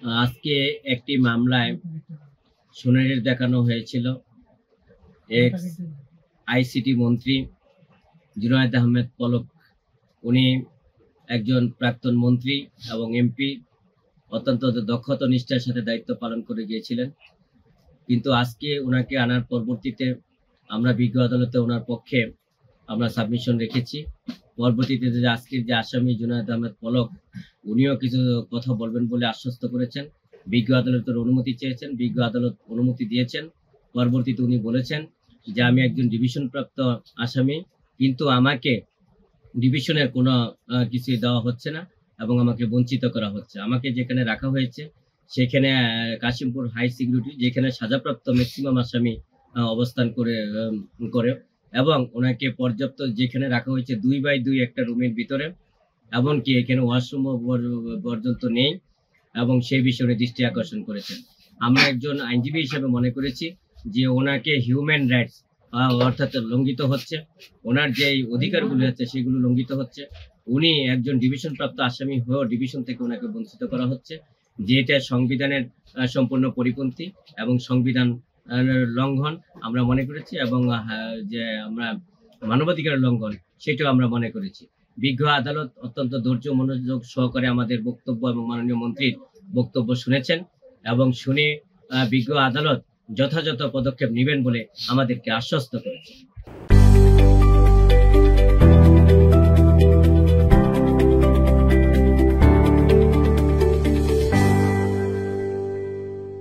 আজকে একটি মামলায় শুনানি দেখানো হয়েছিল এক্স আইসিটি মন্ত্রী জুনায়েদ আহমেদ পলক। উনি একজন প্রাক্তন মন্ত্রী এবং এমপি, অত্যন্ত দক্ষতা নিষ্ঠার সাথে দায়িত্ব পালন করে গিয়েছিলেন। কিন্তু আজকে ওনাকে আনার পরবর্তীতে আমরা বিজ্ঞ আদালতে ওনার পক্ষে আমরা সাবমিশন রেখেছি। পরবর্তীতে যে আজকের যে আসামি জুনায়েদ আহমেদ পলক, উনিও কিছু কথা বলবেন বলে আশ্বস্ত করেছেন। বিজ্ঞ আদালতের অনুমতি চেয়েছেন, বিজ্ঞ আদালত অনুমতি দিয়েছেন। পরবর্তীতে উনি বলেছেন যে আমি একজন ডিভিশন প্রাপ্ত আসামি, কিন্তু আমাকে ডিভিশনের কোনো কিছু দেওয়া হচ্ছে না এবং আমাকে বঞ্চিত করা হচ্ছে। আমাকে যেখানে রাখা হয়েছে সেখানে কাশিমপুর হাই সিকিউরিটি, যেখানে সাজাপ্রাপ্ত ম্যাক্সিমাম আসামি অবস্থান করে এবং ওনাকে পর্যাপ্ত যেখানে রাখা হয়েছে 2x2 একটা রুমের ভিতরে, এমনকি এখানে ওয়াশরুম পর্যন্ত নেই এবং সেই বিষয়ে দৃষ্টি আকর্ষণ করেছেন। আমরা একজন আইনজীবী হিসেবে মনে করেছি যে ওনাকে হিউম্যান রাইটস অর্থাৎ লঙ্ঘিত হচ্ছে, ওনার যে অধিকারগুলো আছে সেগুলো লঙ্ঘিত হচ্ছে। উনি একজন ডিভিশন প্রাপ্ত আসামি হয়েও ডিভিশন থেকে ওনাকে বঞ্চিত করা হচ্ছে, যেটা সংবিধানের সম্পূর্ণ পরিপন্থী এবং সংবিধান লঙ্ঘন আমরা মনে করেছি, এবং যে আমরা মানবাধিকার লঙ্ঘন সেটাও আমরা মনে করেছি। বিজ্ঞ আদালত অত্যন্ত ধৈর্য মনোযোগ সহকারে আমাদের বক্তব্য এবং মাননীয় মন্ত্রীর বক্তব্য শুনেছেন এবং শুনে বিজ্ঞ আদালত যথাযথ পদক্ষেপ নেবেন বলে আমাদেরকে আশ্বস্ত করেছে।